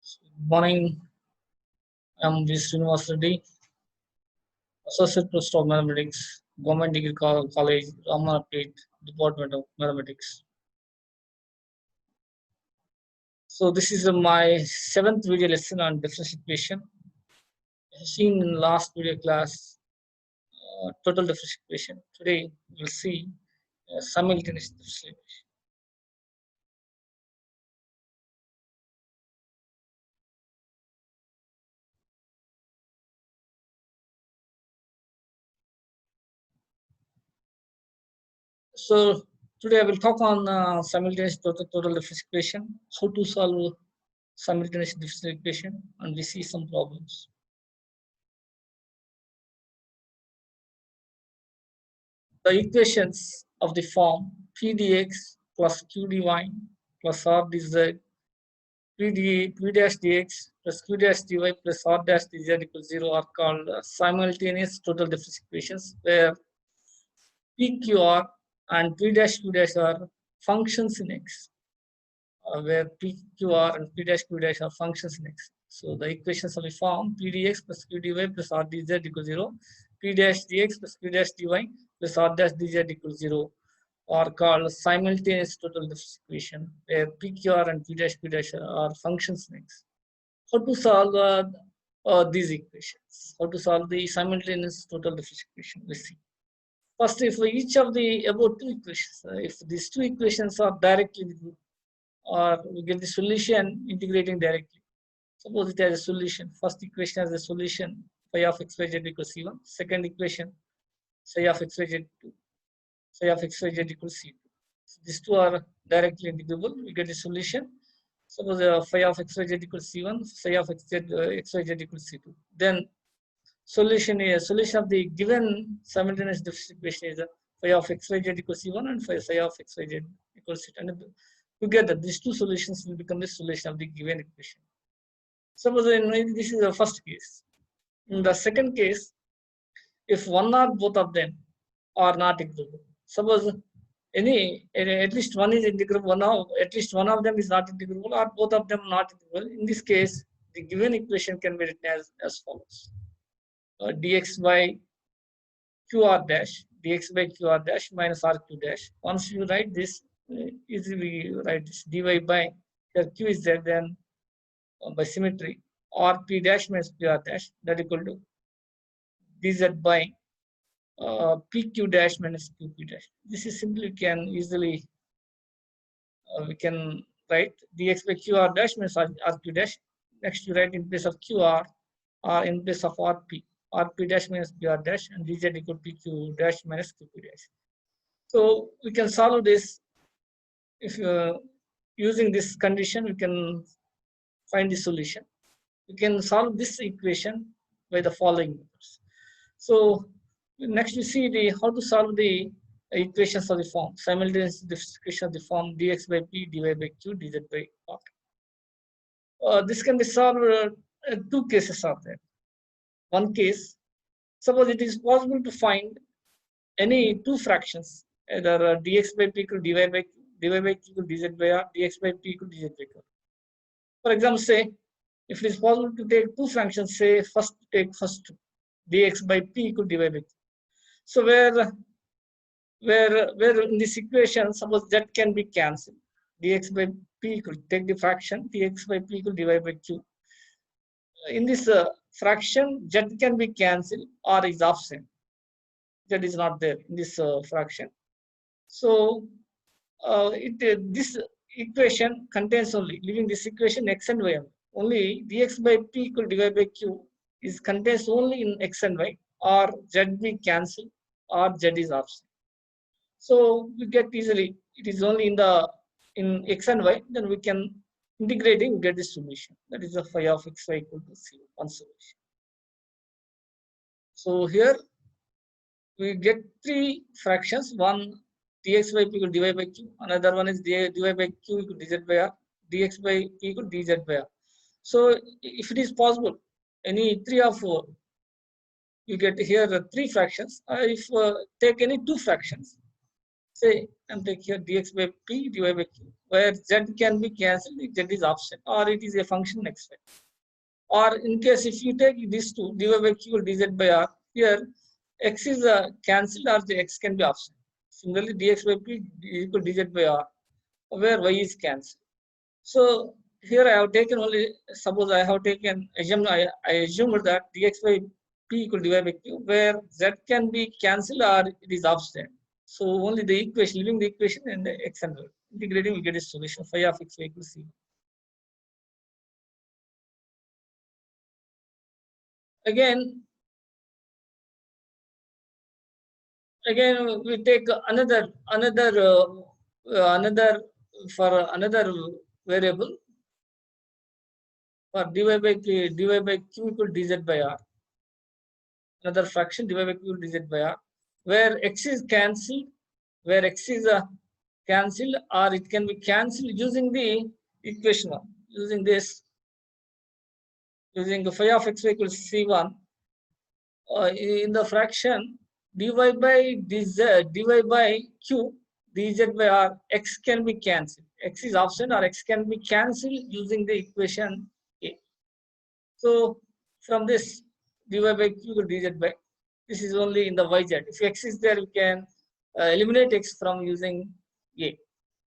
Good morning. I'm V. Srinivas Reddy, Associate Professor of Mathematics, Government Degree College, Ramanapet, Department of Mathematics. So this is my 7th video lesson on differential equation. As seen in last video class, total differential equation. Today we'll see simultaneous differential equation. So today I will talk on simultaneous total differential equation, how to solve simultaneous differential equation, and we see some problems. The equations of the form p dx plus q dy plus r dz p dash dx plus q dash dy plus r dash dz equals 0 are called simultaneous total differential equations, where pqr and p dash q dash are functions in x, where pqr and p dash q dash are functions in x. So the equations of the form p dx plus q dy plus r dz equals 0, p dash dx plus q dash dy plus r dash dz equals 0 are called simultaneous total differential equation, where pqr and p dash q dash are functions in x. How to solve these equations? How to solve the simultaneous total differential equation? We see. First, if each of the above two equations, if these two equations are directly, or we get the solution integrating directly. Suppose it has a solution. First equation has a solution phi of xyz equals c1. Second equation psi of xyz 2. Psi of xyz equals c2. So these two are directly integrable. We get the solution. Suppose phi of xyz equals c1, psi of xyz equals c2. Then solution of the given simultaneous differential equation is phi of xyz equals c1 and phi of xyz equals c2. And together, these two solutions will become the solution of the given equation. Suppose this is the first case. In the second case, if one or both of them are not integrable, suppose at least one is integrable, at least one of them is not integrable, or both of them not integrable. In this case, the given equation can be written as follows: dx by qr dash minus rq dash. Once you write this, easily write this dy by here q is there, then by symmetry rp dash minus pr dash, that equal to dz by pq dash minus qp dash. This is simply we can write dx by qr dash minus rq dash. Next you write in place of qr or in place of rp dash minus pr dash, and dz equal to pq dash minus qp dash. So we can solve this. If using this condition, we can find the solution. We can solve this equation by the following methods. So next we see how to solve the equations of the form simultaneous equation of the form dx by p dy by q dz by r. This can be solved. Two cases are there. One case, suppose it is possible to find any two fractions, either dx by p equal dy by q, dy by q equal dz by r, dx by p equal dz by q. For example, say if it is possible to take two fractions, say take first dx by p equal dy by q. So where in this equation, suppose z can be cancelled, dx by p equal, take the fraction dx by p equal dy by q. In this fraction, z can be cancelled or is absent. Z is not there in this fraction. So this equation contains only, leaving this equation x and y only dx by p equal dy by q is contains only in x and y, or z be cancelled or z is absent. So we get easily it is only in x and y, then we can integrating get the solution. That is the phi of xy equal to 0, one solution. So here we get three fractions. One dx by p equal dy by q, another one is dy by q equal dz by r, dx by p equal dz by r. So if it is possible, any three or four, you get here three fractions. If take any two fractions, Say, and take here dx by p dy by q, where z can be cancelled if z is absent or it is a function xy. Or in case if you take these two, dy by q dz by r, here x is cancelled or the x can be absent. Similarly, dx by p equal dz by r, where y is cancelled. So here I have taken only, suppose I have taken, I assumed that dx by p equal dy by q, where z can be cancelled or it is absent. So only the equation, leaving the equation and the x and y. Integrating, we get a solution phi of x equals c. Again we take another for another variable for dy by q equal dz by r. Another fraction dy by q dz by r, where x is cancelled, cancelled, or it can be cancelled using the equation one, using this, using the phi of x equals c1. In the fraction dy by q dz by r, x can be cancelled. X is absent or x can be cancelled using the equation a. So from this dy by q dz by, this is only in the yz. If x is there, we can eliminate x from using a.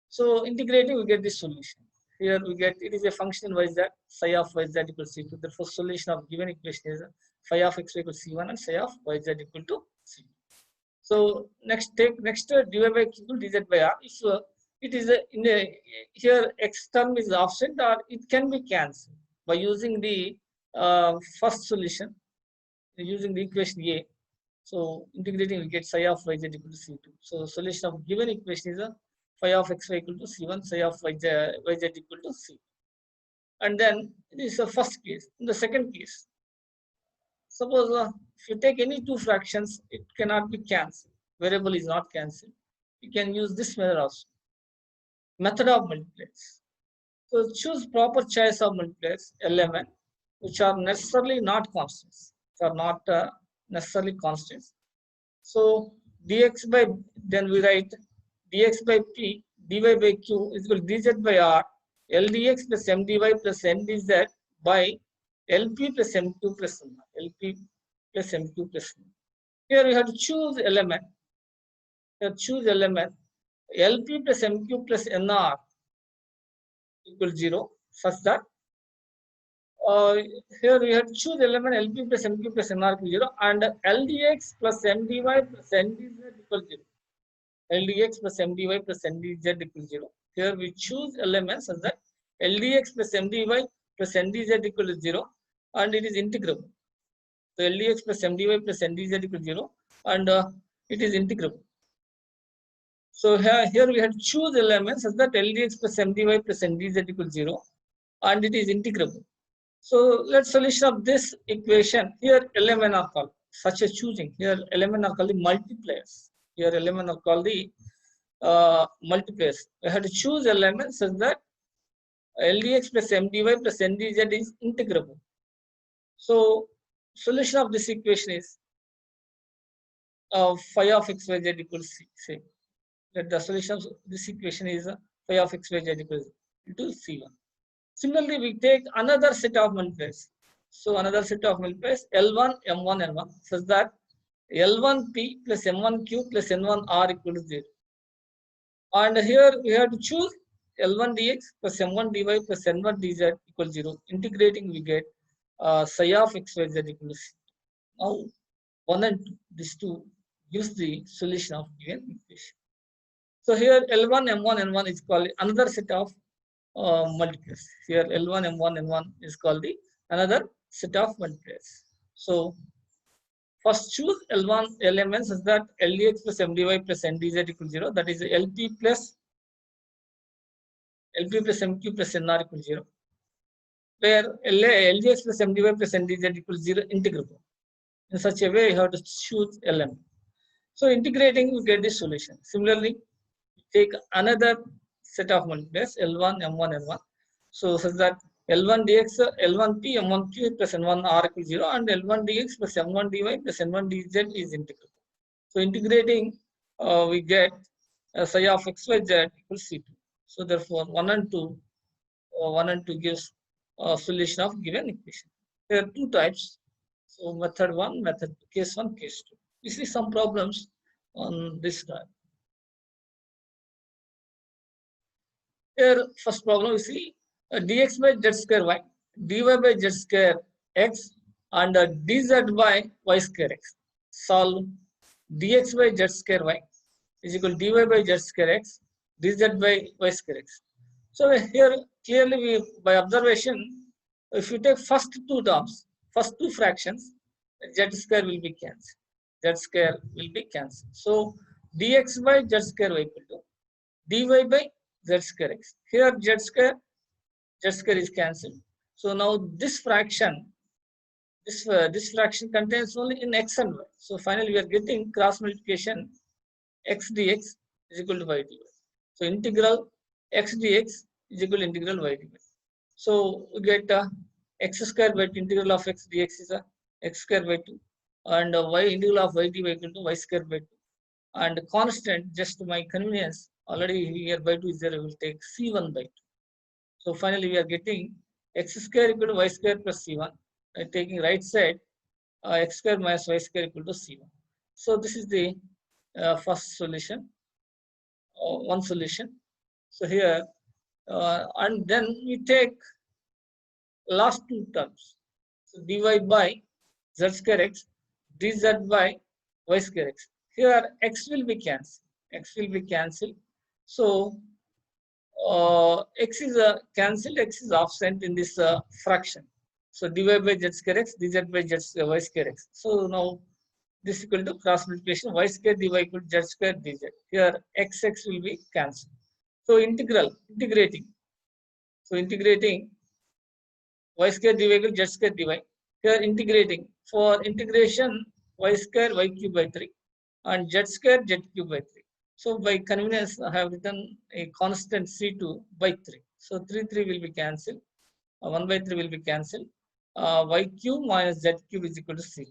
So integrating, we get this solution. Here we get, it is a function yz, psi of yz equals c2. Therefore, solution of given equation is phi of x equals c1 and psi of yz equal to c2. So next dy by q dz by r. If it is here x term is absent or it can be cancelled by using the first solution, using the equation a. So integrating, we get psi of yz equal to c2. So solution of given equation is phi of x equal to c1, psi of yz equal to c. And then this is the first case. In the second case, suppose if you take any two fractions, it cannot be cancelled. Variable is not cancelled. You can use this method also. Method of multipliers. So choose proper choice of multipliers, LMN, which are necessarily not constants. Which are not necessarily constants. So dx by, then we write dx by p dy by q is equal to dz by r, ldx plus mdy plus ndz by lp plus m2 plus n, lp plus m2 plus n. Here we have to choose element. Choose element lp plus mq plus nr equals 0, such that here we have to choose element lp plus mq plus nr equals 0 and ldx plus mdy plus ndz equals 0. ldx plus mdy plus ndz equals 0. Here we choose elements such that ldx plus mdy plus ndz equals 0 and it is integrable. So ldx plus mdy plus ndz equals 0 and it is integrable. So here we have to choose elements such that ldx plus mdy plus ndz equals 0 and it is integrable. So let's solution of this equation. Here element are called such a choosing. Here element are called the multipliers. Here element are called the multipliers. We have to choose elements such that ldx plus mdy plus ndz is integrable. So solution of this equation is phi of xyz equals c. Say that the solution of this equation is phi of xyz equals to c1. Similarly, we take another set of multipliers. So another set of multipliers L1, M1, N1 such that L1P plus M1Q plus N1R equal to 0. And here we have to choose L1 dx plus M1 dy plus N1 dz equal 0. Integrating, we get psi of xyz equal to c. Now 1 and 2, these two gives the solution of given equation. So here L1, M1, N1 is called another set of multipliers. Here L1, M1, N1 is called the another set of multipliers. So first choose L1 elements such that ldx plus mdy plus ndz equals 0. That is lp plus mq plus nr equals 0. Where ldx plus mdy plus ndz equals 0 integrable. In such a way, you have to choose element. So integrating, we get this solution. Similarly, take another set of multipliers L1, M1, N1. So such that L1 dx, L1p, M1q plus N1r equals 0 and L1 dx plus M1 dy plus N1 dz is integrable. So integrating, we get psi of xyz equals C2. So therefore 1 and 2, 1 and 2 gives a solution of given equation. There are two types. So method 1, method 2, case 1, case 2. You see some problems on this type. Here first problem you see dx by z square y, dy by z square x, and dz by y square x. Solve dx by z square y is equal to dy by z square x, dz by y square x. So here clearly we, by observation, if you take first two terms, first two fractions, z square will be cancelled. Z square will be cancelled. So dx by z square y equal to dy by z square x. Here z square is cancelled. So now this fraction, this fraction contains only in x and y. So finally we are getting cross multiplication x dx is equal to y dy. So integral x dx is equal to integral y dy. So we get x square by 2 integral of x dx is x square by 2, and y integral of y dy equal to y square by 2. And constant, just to my convenience, already here by 2 is there, I will take c1 by 2. So finally we are getting x square equal to y square plus c1. Taking right side, x square minus y square equal to c1. So this is the first solution, one solution. So here, and then we take last two terms. So dy by z square x, dz by y square x. Here x will be cancelled. X will be cancelled. So x is cancelled. X is absent in this fraction. So dy by z square x, dz by y square x. So now this equal to cross multiplication y square dy equal to z square dz. Here x will be cancelled. So integrating. So integrating y square dy equal to z square dy. Here integrating, for integration y square y cube by 3 and z square z cube by 3. So by convenience I have written a constant c2 by 3. So 3 will be cancelled. 1 by 3 will be cancelled. Y cube minus z cube is equal to c.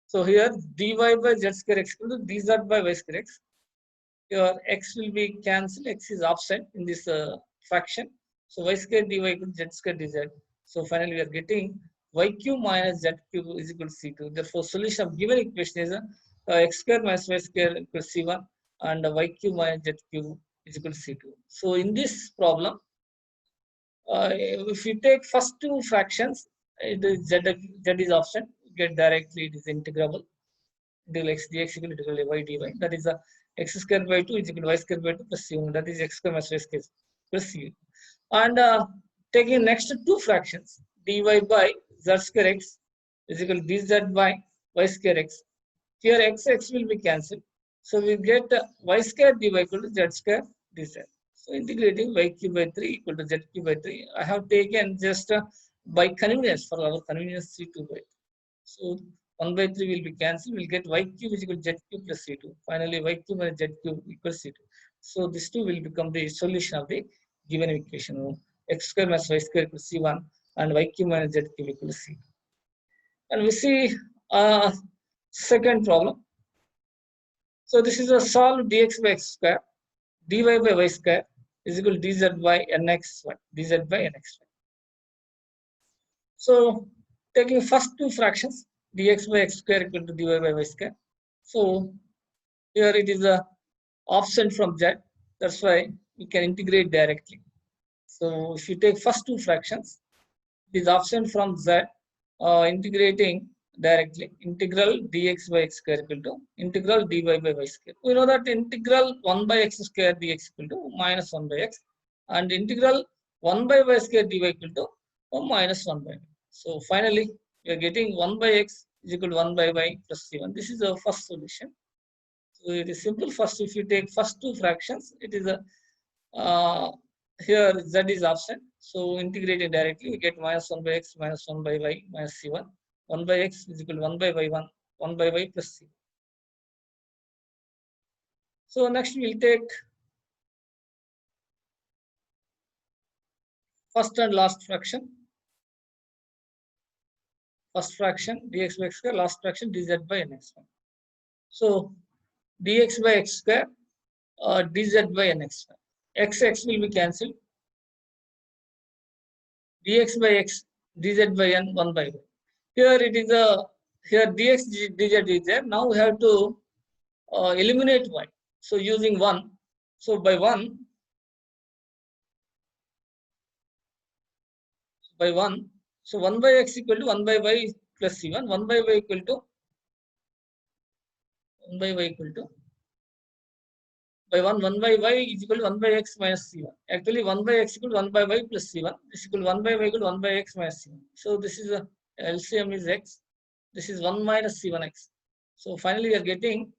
So here dy by z square x equal to dz by y square x. Here x will be cancelled. X is absent in this fraction. So y square dy equal to z square dz. So finally we are getting y cube minus z cube is equal to c2. Therefore solution of given equation is x square minus y square equal to c1, and y cube minus z cube is equal to c2. So in this problem, if you take first two fractions, it is z is absent. Get directly it is integrable. Integral x dx equal to integral y dy. That is x square by 2 is equal to y square by 2 plus c1. That is x square minus y square plus c. And taking next two fractions, dy by z square x is equal to dz by y square x. Here x will be cancelled. So we get y square dy equal to z square dz. So integrating y cube by 3 equal to z cube by 3. I have taken just by convenience, for our convenience, c2 by 3. So 1 by 3 will be cancelled. We'll get y cube is equal to z cube plus c2. Finally, y cube minus z cube equals c2. So this two will become the solution of the given equation. X square minus y square equals c1 and y cube minus z cube equals c2. And we see second problem. So this is a solve dx by x square, dy by y square is equal to dz by nxy, dz by nxy. So taking first two fractions, dx by x square equal to dy by y square. So here it is a option from z. That's why we can integrate directly. So if you take first two fractions, it is option from z, integrating directly. Integral dx by x square equal to integral dy by y square. We know that integral 1 by x square dx equal to minus 1 by x, and integral 1 by y square dy equal to minus 1 by y. So finally, we are getting 1 by x is equal to 1 by y plus c1. This is our first solution. So it is simple. First, if you take first two fractions, it is a here z is absent. So integrating directly, we get minus 1 by x minus 1 by y minus c1. 1 by x is equal to 1 by y 1 by y plus c. So next we'll take first and last fraction. First fraction dx by x square, last fraction dz by nx1. So dx by x square, dz by nx. X will be cancelled. Dx by x, dz by n, 1 by y. Here it is here dx dz is there. Now we have to eliminate y. So using 1. So by 1, so 1 by x equal to 1 by y plus c1, 1 by y equal to 1 by y equal to by 1 by y is equal to 1 by x minus c1. Actually 1 by x equal to 1 by y plus c1. This equal to 1 by y equal to 1 by x minus c1. So this is a LCM is x. This is 1 minus c1x. So finally we are getting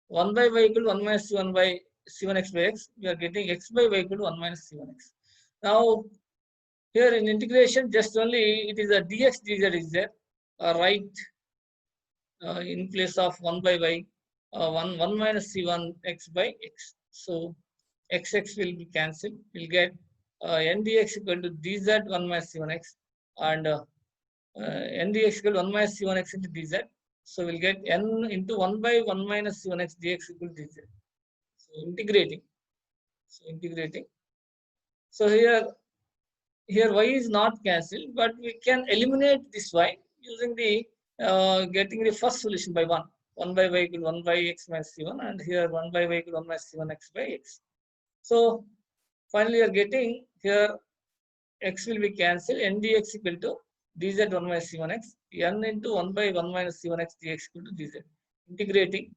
1 by y equal to 1 minus c1 by c1x by x. We are getting x by y equal to 1 minus c1x. Now here in integration, just only it is a dx dz is there, right, in place of 1 by y, 1 minus c1 x by x. So x will be cancelled. We'll get n dx equal to dz 1 minus c1 x, and n dx equal to 1 minus c1 x into dz. So we'll get n into 1 by 1 minus c1 x dx equal to dz. So integrating. So here y is not cancelled, but we can eliminate this y using the getting the first solution by 1. 1 by y equal to 1 by x minus c1, and here 1 by y equal to 1 minus c1 x by x. So finally we are getting here x will be cancelled, n dx equal to dz 1 minus c1 x, n into 1 by 1 minus c1 x dx equal to dz. Integrating,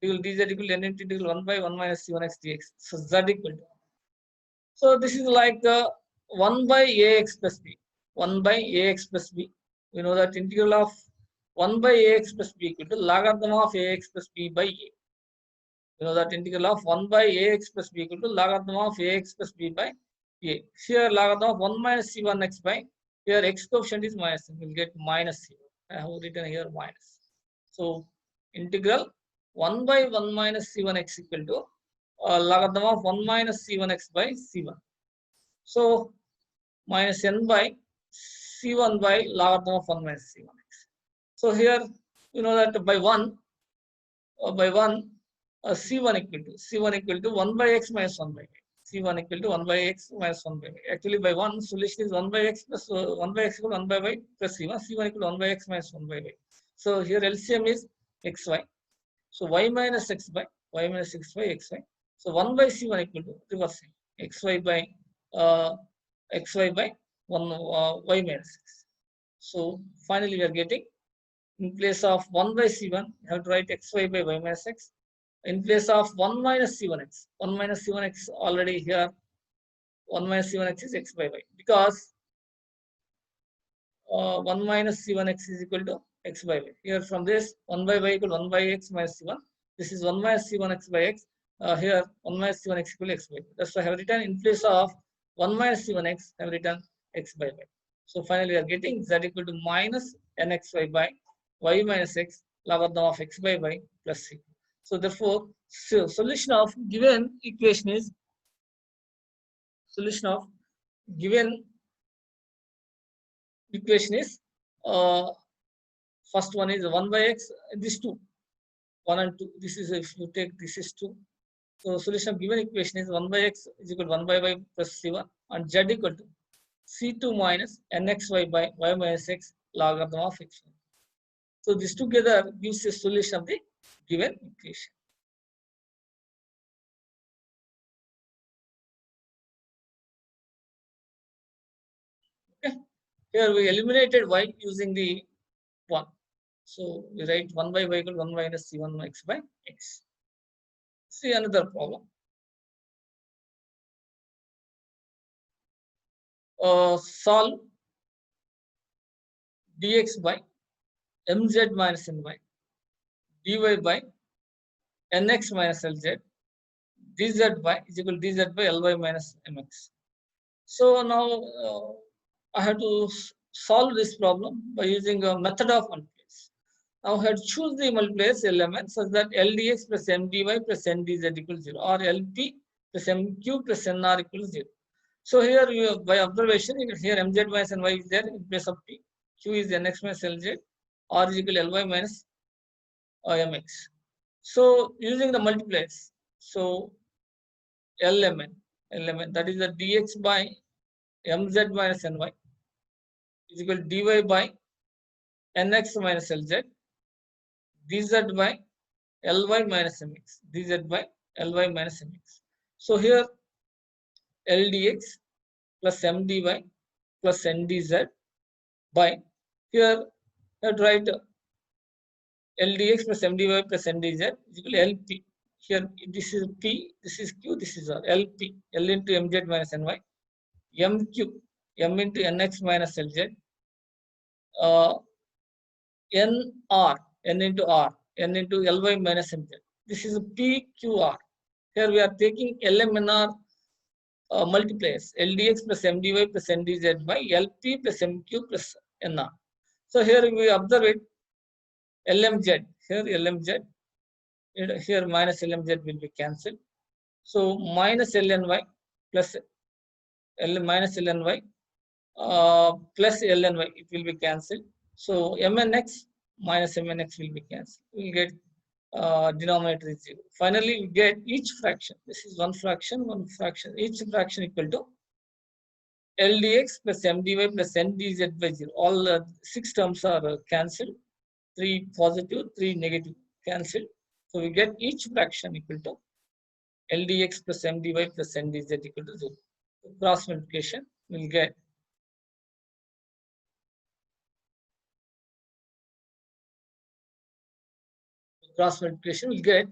dz equal to n into integral 1 by 1 minus c1 x dx. So z equal to. So this is like 1 by ax plus b. 1 by ax plus b. We know that integral of 1 by ax plus b equal to logarithm of ax plus b by a. We know that integral of 1 by ax plus b equal to logarithm of ax plus b by a. Here logarithm of 1 minus c1x by, here x coefficient is minus, we will get minus 0. I have written here minus. So integral 1 by 1 minus c1x equal to logarithm of 1 minus c1x by c1. So minus n by c1 by logarithm of 1 minus c1x. So here you know that by 1 c1 equal to 1 by x minus 1 by y. C1 equal to 1 by x minus 1 by y. Actually by 1 solution is 1 by x plus 1 by x equal to 1 by y plus c1. C1 equal to 1 by x minus 1 by y. So here LCM is xy. So y minus x by xy. So 1 by c1 equal to reversing xy by 1 y minus x. So finally we are getting, in place of 1 by c1, you have to write xy by y minus x. In place of 1 minus c1x, 1 minus c1x already here, 1 minus c1x is x by y, because 1 minus c1x is equal to x by y. Here from this 1 by y equal to 1 by x minus c1. This is 1 minus c1x by x. Here 1 minus c1x equal to x by y. That's why I have written in place of 1 minus c1x, I have written x by y. So finally we are getting z equal to minus nxy by y minus x logarithm of x by y plus c. So therefore, solution of given equation is first one is 1 by x, this 2, 1 and 2. This is, if you take this is 2. So solution of given equation is 1 by x is equal to 1 by y plus c1, and z equal to c2 minus nxy by y minus x logarithm of x. So this together gives a solution of the given equation. Okay. Here we eliminated y using the 1. So we write 1 by y equal to 1 minus c1 x by x. See another problem. Solve dx by mz minus ny, dy by nx minus lz, dz by is equal to dz by ly minus mx. So now I have to solve this problem by using a method of multipliers. Now I have to choose the multipliers element such that ldx plus mdy plus ndz equals 0, or lp plus mq plus nr equals 0. So here you, by observation, here mz minus ny is there in place of p, q is nx minus lz, r is equal to ly minus mx. So using the multipliers, so lmn, that is the dx by mz minus ny is equal to dy by nx minus lz, dz by ly minus mx, dz by ly minus mx. So here ldx plus mdy plus ndz by, here you write ldx plus mdy plus ndz is equal to lp. Here this is p, this is q, this is r. Lp, l into mz minus ny, mq, m into nx minus lz, nr, n into r, n into ly minus mz. This is pqr. Here we are taking lmnr multipliers, ldx plus mdy plus ndz by lp plus mq plus nr. So here we observe it, lmz, here lmz, here minus lmz will be cancelled. So minus lny plus minus lny plus lny, it will be cancelled. So mnx minus mnx will be cancelled. We will get denominator is 0. Finally, we get each fraction. This is one fraction, one fraction. Each fraction equal to ldx plus mdy plus ndz by 0. All 6 terms are cancelled. 3 positive, 3 negative cancelled. So we get each fraction equal to ldx plus mdy plus ndz equal to 0. So cross multiplication will get will get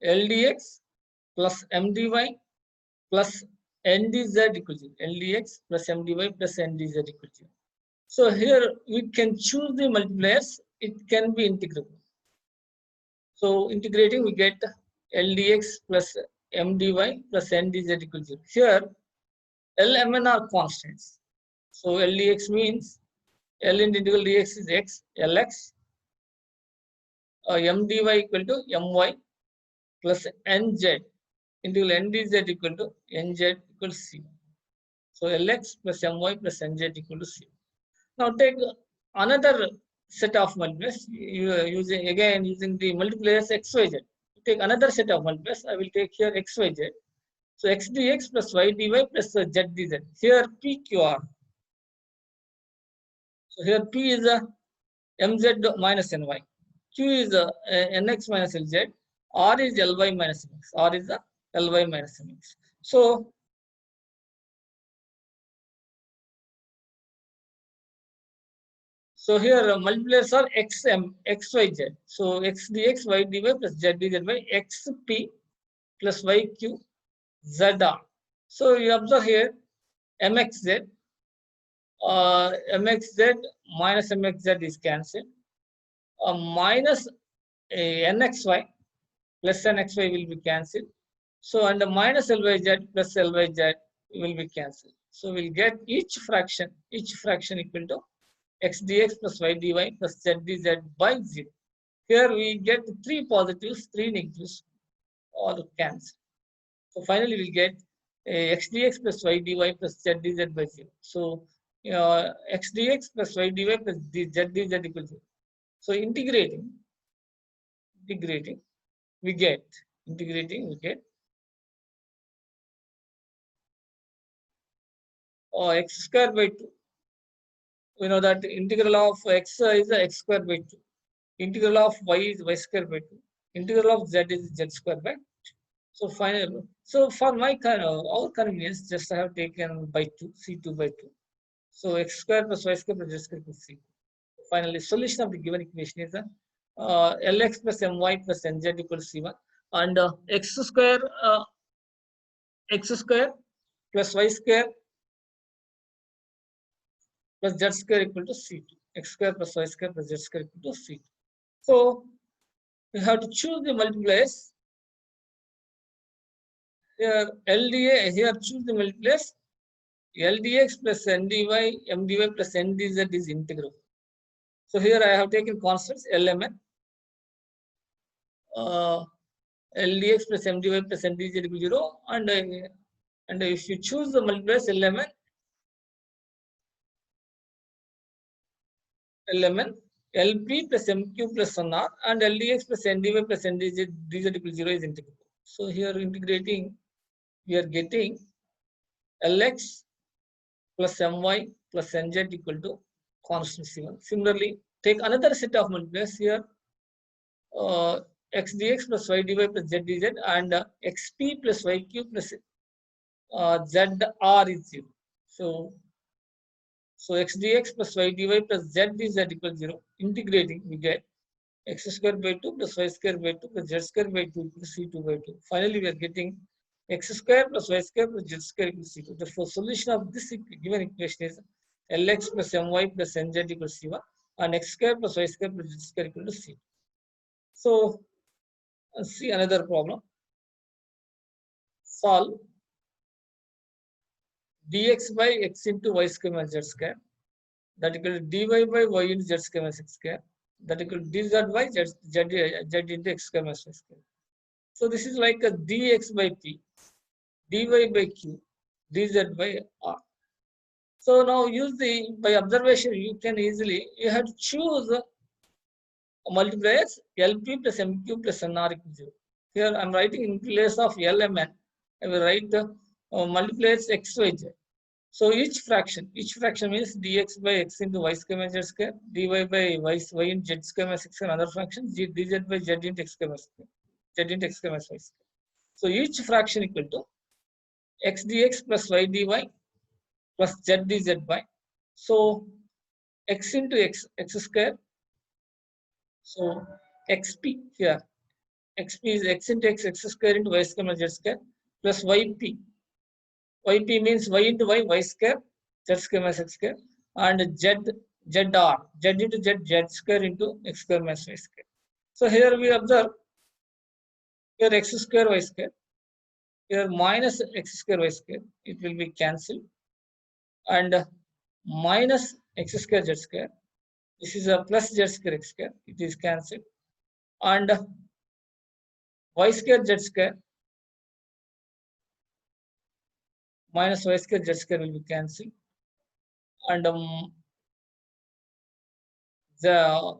ldx plus mdy plus ndz equal to 0. ldx plus mdy plus ndz equal to 0. So here we can choose the multipliers. It can be integrable. So integrating, we get ldx plus mdy plus ndz equal to 0. Here lmn are constants. So ldx means L into integral dx is x, lx, mdy equal to my plus nz, integral ndz equal to nz equal to c. So lx plus my plus nz equal to c. Now take another set of multipliers using the multipliers xyz. Take another set of multipliers. I will take here xyz. So x dx plus y dy plus z dz. Here pqr. So here p is a mz minus ny. Q is nx minus lz. R is ly minus mx. R is the ly minus mx. So here multipliers are xm, xyz. So x dx, y dy plus z dz by xp plus yq zr. So you observe here mxz, mxz minus mxz is cancelled. Minus nxy plus nxy will be cancelled. So and the minus lyz plus lyz will be cancelled. So we'll get each fraction equal to x dx plus y dy plus z dz by 0. Here we get 3 positives, 3 negatives, all cancel. So finally we'll get x dx plus y dy plus z dz by 0. So x dx plus y dy plus z dz equal to 0. So integrating, we get x square by 2. We know that integral of x is x square by 2. Integral of y is y square by 2. Integral of z is z square by 2. So finally, so for my our convenience, just I have taken by 2, c2 by 2. So x square plus y square plus z square plus c. Finally, solution of the given equation is lx plus my plus nz equals c1, and x square plus y square plus z square equal to c2. X square plus y square plus z square equal to c2. So we have to choose the multipliers. Here LDA, here choose the multipliers. LDX plus NDY, MDY plus NDZ is integral. So here I have taken constants LMN. LDX plus MDY plus NDZ equal to 0, and if you choose the multipliers LMN LP plus MQ plus NR and LDX plus NDY plus NDZ dz equals 0 is integrable. So here integrating, we are getting LX plus My plus Nz equal to constant C1. Similarly, take another set of multipliers here, x dx plus y dy plus z dz and xp plus yq plus zr is 0. So x dx plus y dy plus z dz equals 0. Integrating, we get x square by 2 plus y square by 2 plus z square by 2 plus c2 by 2. Finally, we are getting x square plus y square plus z square equals c2. Therefore, solution of this given equation is Lx plus my plus nz equals c1 and x square plus y square plus z square equal to c2. So, see another problem. Solve dx by x into y square minus z square, that equal to dy by y into z square minus x square, that equal to dz by z into x square minus y square. So this is like a dx by p, dy by q, dz by r. So now use by observation, you can easily, you have to choose multipliers LP plus MQ plus NR equals 0. Here I am writing in place of LMN, I will write the multipliers XYZ. So each fraction means dx by x into y square minus z square, dy by y into z square minus x square, another fraction, dz by z into x square minus square, z into x square minus y square. So each fraction equal to x dx plus y dy plus z dz by, so x into x square, so xp here, xp is x into x square into y square minus z square plus yp. Yp means y into y square, z square minus x square, and zr, z into z square into x square minus y square. So here we observe, here x square y square, here minus x square y square, it will be cancelled, and minus x square z square, this is a plus z square x square, it is cancelled, and y square z square minus y square z square will be cancelled, and the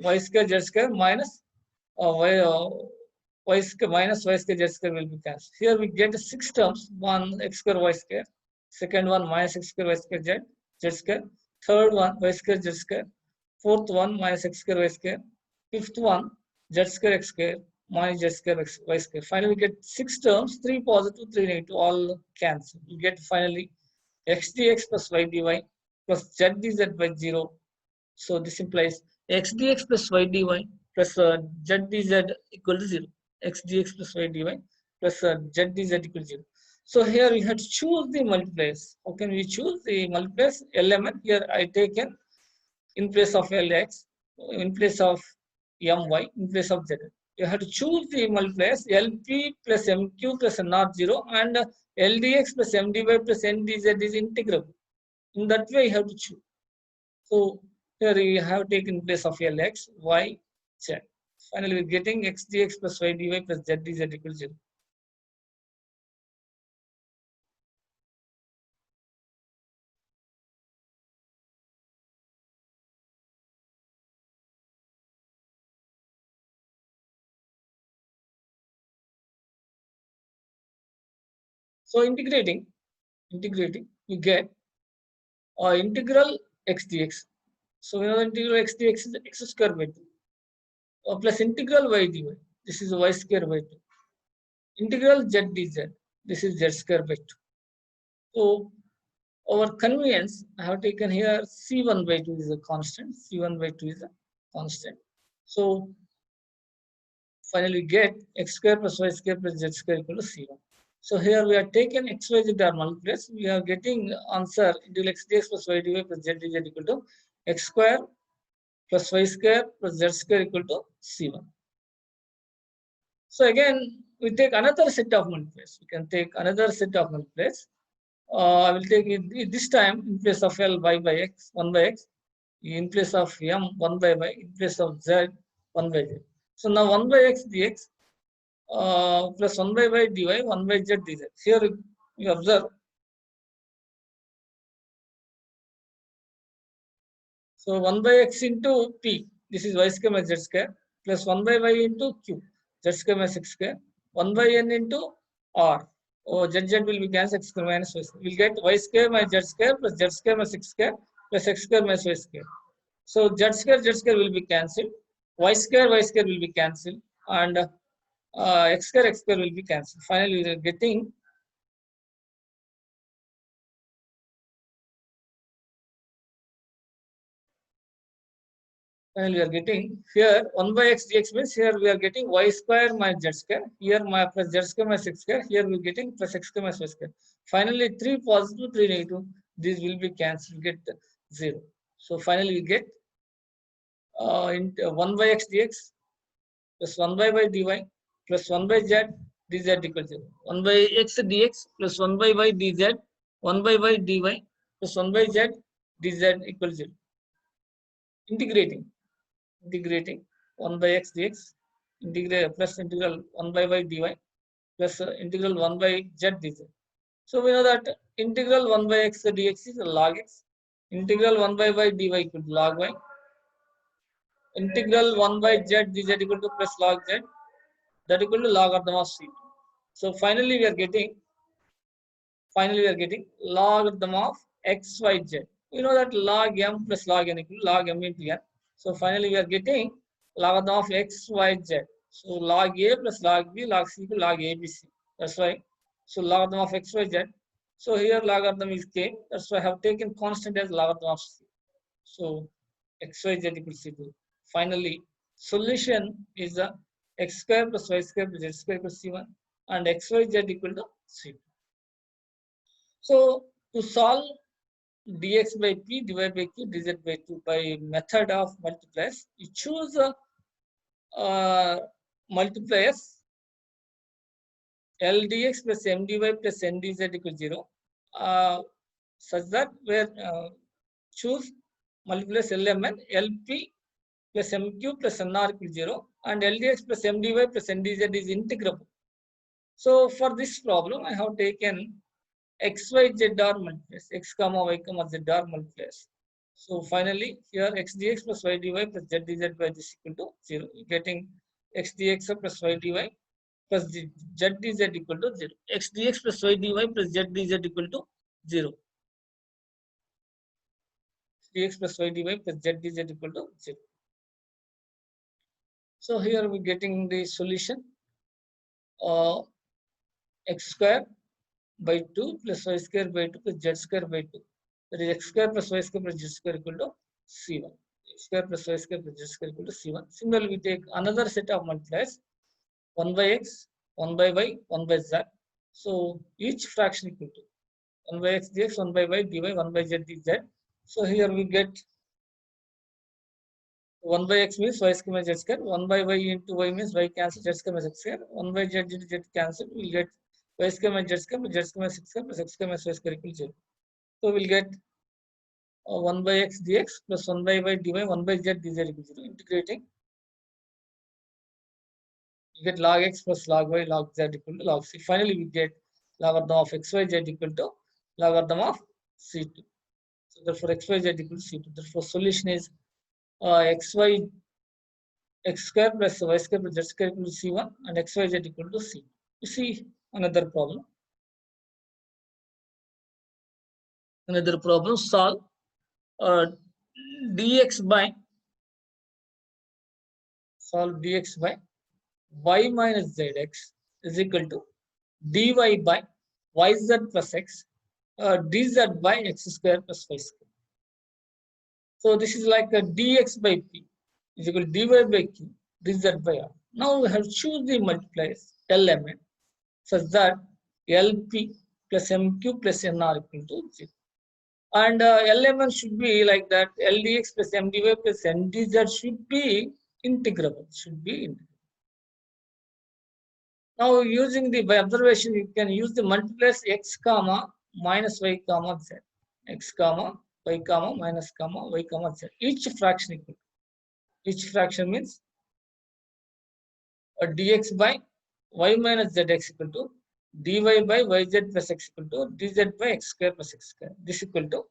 y square z square minus y square minus y square z square will be cancelled. Here we get 6 terms, one x square y square, second one minus x square y square z square, third one y square z square, fourth one minus x square y square, fifth one z square x square minus z square y square. Finally, we get 6 terms, 3 positive, 3 negative, all cancel. We get finally x dx plus y dy plus z dz by 0. So this implies x dx plus y dy plus z dz equal to 0. X dx plus y dy plus z dz equal to 0. So here we have to choose the multipliers. How can we choose the multipliers? Element here I taken in place of Lx, in place of My, in place of Z. You have to choose the multipliers Lp plus Mq plus NR 0 and Ldx plus Mdy plus Ndz is integrable. In that way you have to choose. So here we have taken place of Lx, Y, Z. Finally we are getting x dx plus y dy plus z dz equals 0. So integrating, we get integral x dx. So we know the integral x dx is x square by 2 plus integral y dy. This is y square by 2. Integral z dz. This is z square by 2. So our convenience, I have taken here c1 by 2 is a constant. C1 by 2 is a constant. So finally get x square plus y square plus z square equal to c1. So here we are taken x, y, z are multipliers. We are getting answer into x dx plus y dy plus z dz equal to x square plus y square plus z square equal to c1. So again, we take another set of multipliers. We can take another set of multipliers. I will take it this time in place of L y by x, 1 by x, in place of m 1 by y, in place of z 1 by z. So now 1 by x dx plus 1 by y dy, 1 by z dz. Here you observe. So 1 by x into p, this is y square minus z square, plus 1 by y into q, z square minus x square, 1 by n into r. Oh, z will be cancelled, x square minus y square. We'll get y square minus z square plus z square minus x square plus x square minus y square. So z square will be cancelled, y square will be cancelled, and x square will be cancelled. Finally, we are getting here 1 by x dx means here we are getting y square minus z square. Here my plus z square minus x square. Here we are getting plus x square minus y square. Finally, 3 positive, 3 negative. These will be cancelled, get 0. So finally, we get 1 by x dx plus 1 by y dy plus 1 by z dz equals 0. 1 by x dx plus 1 by y dz, 1 by y dy plus 1 by z dz equals 0. Integrating 1 by x dx, integrate plus integral 1 by y dy plus integral 1 by z dz. So we know that integral 1 by x dx is log x, integral 1 by y dy equal to log y, integral 1 by z dz equal to plus log z, that equal to logarithm of c. So finally we are getting logarithm of x y z. We know that log m plus log n equal to log m into n. So finally we are getting logarithm of x y z. So log a plus log b log c equal to log a b c. That's why. So logarithm of x y z. So here logarithm is k. That's why I have taken constant as logarithm of c. So x y z equals c2. Finally, solution is the x square plus y square plus z square equals c1 and x y z equal to c2. So to solve dx by p divided by q dz by 2 by method of multipliers, you choose multipliers L dx plus m dy plus n dz equals 0, such that where choose multipliers LMN LP plus MQ plus NR equals 0 and LDX plus MDY plus NDZ is integrable. So for this problem, I have taken x, y, z are multipliers, x comma y comma z are multipliers. So finally, here x dx plus y dy plus z dz by this equal to 0. Getting x dx plus y dy plus z dz equal to 0. X dx plus y dy plus z dz equal to 0. Dx plus y dy plus z dz equal to 0. So here we're getting the solution. X square by 2 plus y square by 2 plus z square by 2. That is x square plus y square plus z square equal to c1. X square plus y square plus z square equal to c1. Similarly, we take another set of multipliers 1 by x, 1 by y, 1 by z. So each fraction equal to 1 by x dx, 1 by y dy, 1 by z dz. So here we get 1 by x means y square minus z square. 1 by y into y means y cancel, z square minus x square. 1 by z into z cancel. We'll get y square minus z square plus z square minus x square plus x square minus y square equal to 0. So we'll get 1 by x dx plus 1 by y dy, 1 by z dz equal to 0. Integrating, you get log x plus log y log z equal to log c. Finally, we get logarithm of x y z equal to logarithm of c2. So therefore, x y z equal to c2. Therefore, solution is x square plus y square plus z square equal to c1 and x y z equal to c. You see another problem. Solve dx by y minus zx is equal to dy by yz plus x dz by x square plus y square. So this is like a dx by p is equal to dy by q dz by r. Now we have choose the multipliers LMN such that LP plus MQ plus NR equal to 0. And LMN should be like that, LDX plus MDY plus NDZ should be integrable, Now using the by observation, you can use the multipliers x comma minus y comma z, x comma y comma minus comma y comma z. Each fraction equal. Each fraction means dx by y minus zx equal to dy by yz plus x equal to dz by x square plus x square. This equal to,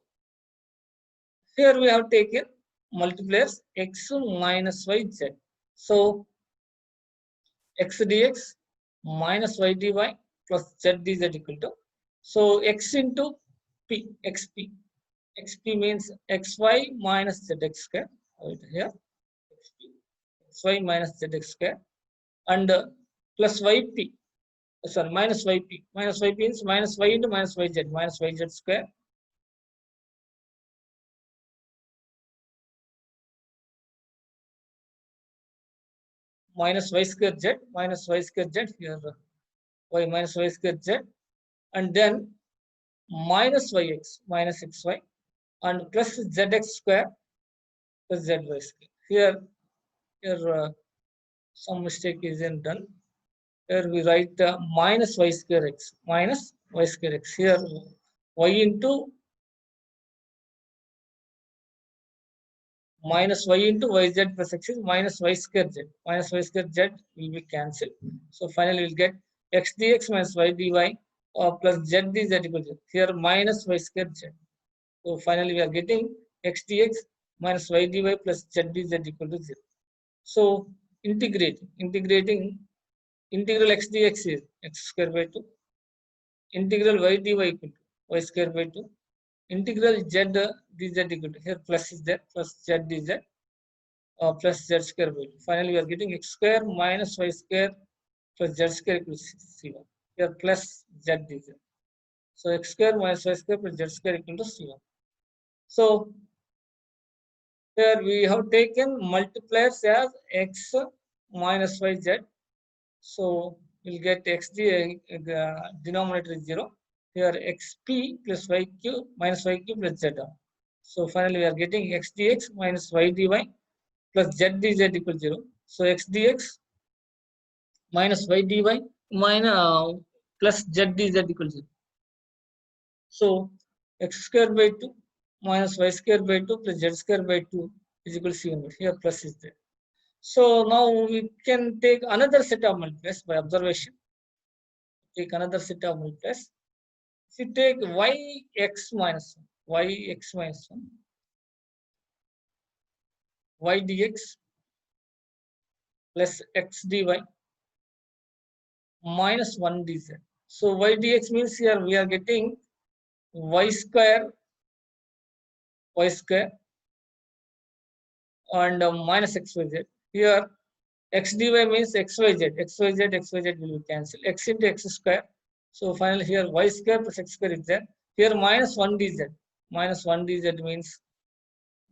here we have taken multipliers x minus y z. So x dx minus y dy plus z dz equal to, so x into p, xp. Xp means xy minus zx square. Right here, xp, xy minus zx square, and plus yp. Sorry, minus yp. Minus yp means minus y into minus yz, minus yz square. Minus y square z, minus y square z here, y minus y square z, and then minus yx, minus xy, and plus zx square plus zy square. Here some mistake isn't done. Here we write minus y square x, minus y square x. Here y into minus y into yz plus x is minus y square z. Minus y square z will be cancelled. So finally we'll get x dx minus y dy plus z dz equal to, here minus y square z. So finally we are getting x dx minus y dy plus z dz equal to 0. So integrating integral x dx is x square by 2. Integral y dy equal to y square by 2. Integral z dz equal to, here plus is there, plus z dz plus z square by 2. Finally, we are getting x square minus y square plus z square equals c1. Here plus z dz. So x square minus y square plus z square equal to c1. So here we have taken multipliers as x minus yz. So we'll get x denominator is 0. Here xp plus yq minus yq plus z. So finally we are getting x dx minus y dy plus z dz equal to 0. So x dx minus y dy minus plus z dz equal to 0. So x square by 2 minus y square by 2 plus z square by 2 is equal to c1. Here plus is there. So now we can take another set of multipliers by observation. Take another set of multipliers. If you take yx minus 1, yx minus 1, y dx plus x dy minus 1 dz. So y dx means here we are getting y square and minus xyz. Here x dy means xyz, xyz will be cancelled. X into x square. So finally here y square plus x square is there. Here minus 1 dz. Minus 1 dz means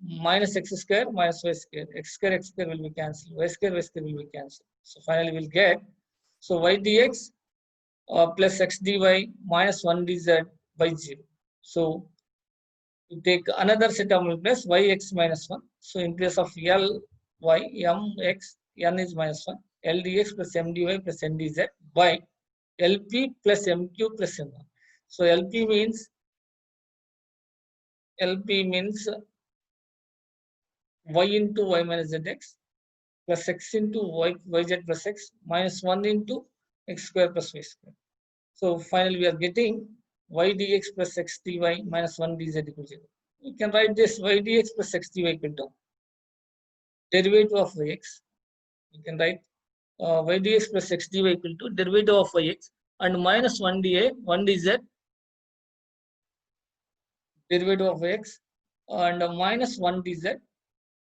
minus x square minus y square. X square will be cancelled. Y square will be cancelled. So finally we'll get, so y dx plus x dy minus 1 dz by 0. So we take another set of multipliers yx minus 1. So in place of L y mx, n is minus 1, L dx plus m dy plus n dz by LP plus MQ plus M1. So LP means y into y minus zx plus x into yz plus x minus 1 into x square plus y square. So finally we are getting y dx plus x dy minus 1 dz equal to 0. We can write this y dx plus x dy equal to derivative of yx. You can write y dx plus x dy equal to derivative of yx and minus 1 dA, 1 dz, derivative of x and minus 1 dz.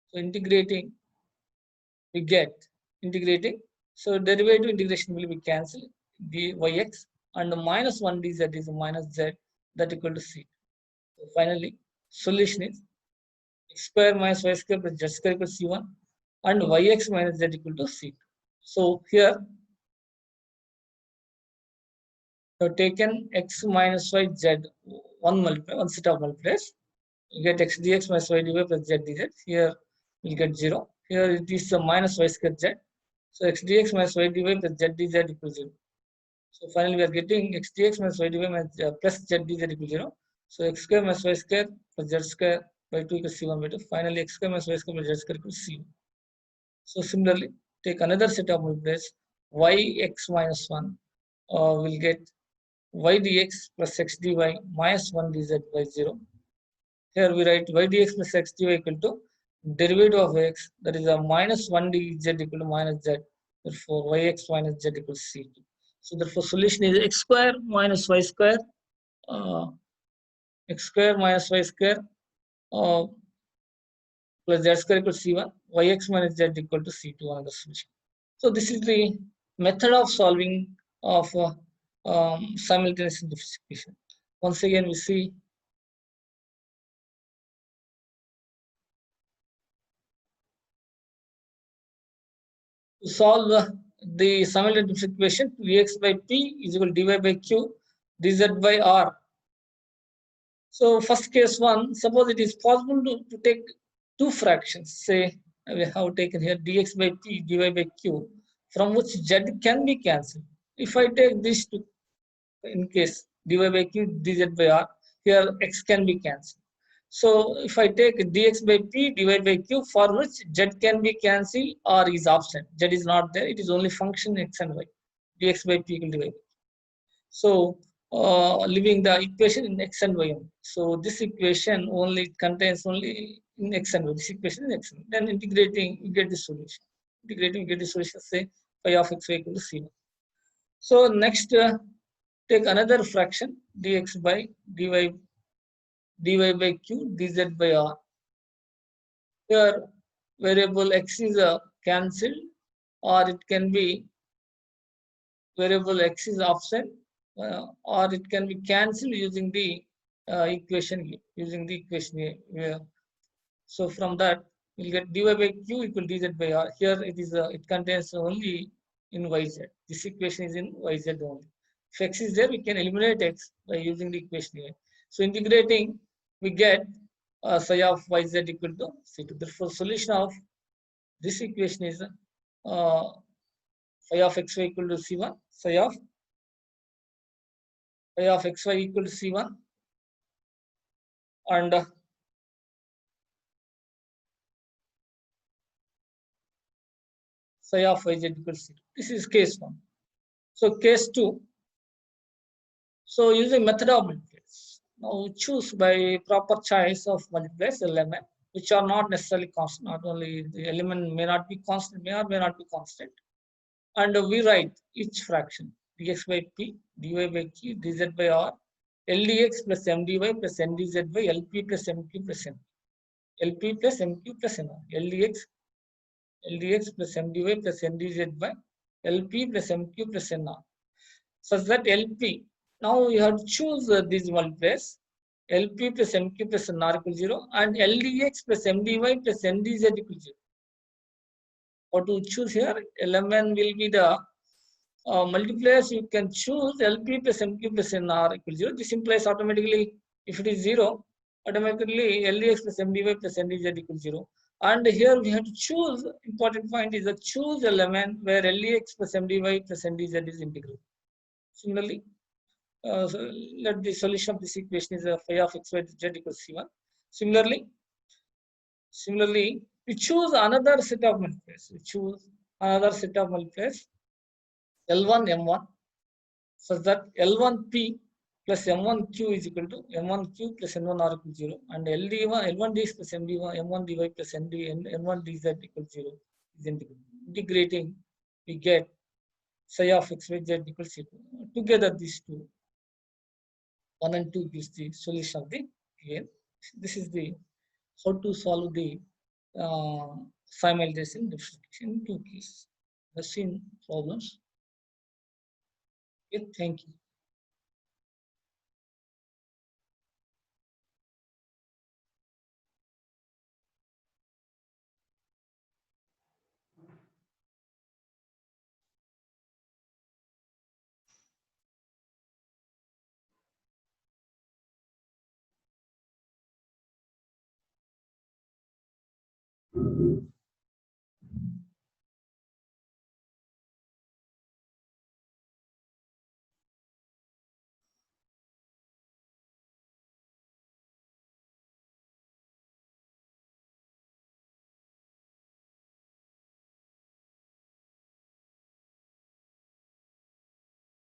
So integrating, we get integrating. So derivative integration will be cancelled. Dyx and minus 1 dz is minus z, that equal to c. So finally, solution is x square minus y square plus z square equal to c1 and yx minus z equal to c2. So here we have taken x minus y z, one set of multipliers. You get x dx minus y dy plus z dz. Here we get 0. Here it is minus y square z. So x dx minus y dy plus z dz equals 0. So finally we are getting x dx minus y dy minus plus z dz equals 0. So x square minus y square plus z square by 2 equals c1 by 2. Finally x square minus y square plus z square equals c1. So similarly, take another set of multipliers yx minus 1. We'll get y dx plus x dy minus 1 dz by 0. Here we write y dx plus x dy equal to derivative of x, that is a minus 1 dz equal to minus z. Therefore, yx minus z equals c2. So therefore, solution is x square minus y square, x square minus y square plus z square equals c1, yx minus z equal to c2, another solution. So this is the method of solving of simultaneous differential equation. Once again, we see to solve the simultaneous differential equation, Vx by p is equal to dy by q dz by r. So first case one, suppose it is possible to take two fractions. Say we have taken here dx by p dy by q, from which z can be cancelled. If I take these two, in case dy by q dz by r, here x can be cancelled. So if I take dx by p divided by q, for which z can be cancelled or is absent, z is not there, it is only function x and y, dx by p equal to y. So leaving the equation in x and y. So this equation only contains only in x and y. This equation in x and y. Then integrating, you get the solution. Integrating, you get the solution. Say phi of x y equal to c1. So next, take another fraction dx by dy by q dz by r. Here variable x is cancelled, or it can be variable x is absent, or it can be cancelled using the equation here. So from that we'll get dy by q equal dz by r. Here it is it contains only in yz. This equation is in yz only. If x is there, we can eliminate x by using the equation here. So integrating, we get psi of yz equal to c2. Therefore, solution of this equation is phi of xy equal to c1, psi of xy equal to c1, and psi of yz equals c2. This is case 1. So case 2. So using method of multipliers. Now choose by proper choice of multipliers element, which are not necessarily constant. Not only the element may not be constant, may or may not be constant. And we write each fraction dx by p, dy by q, dz by r, ldx plus mdy plus ndz by lp plus mq plus n. lp plus mq plus n. ldx plus mdy plus ndz by lp plus mq plus n. Such that lp, now you have to choose these multipliers. lp plus mq plus n are equal to 0 and ldx plus mdy plus ndz equal to 0. Or to choose here, lmn will be the multipliers. You can choose lp plus mq plus n are equal to 0. This implies automatically, if it is 0, automatically ldx plus mdy plus ndz equal to 0. And here we have to choose, important point is that choose element where ldx plus mdy plus ndz is integral. Similarly, so let the solution of this equation is phi of x y z equals c1. Similarly, we choose another set of multipliers. L1 m1, such that L1p plus M1q is equal to M1q plus N1 r equal to 0, and L1 dx plus M1 dy plus N1 dz equal to 0 is integral. Integrating, we get psi of x y z equals c2. Together these two, 1 and 2 gives the solution of the game. This is the how to solve the simultaneous differentiation in two cases. Machine problems. Okay, thank you.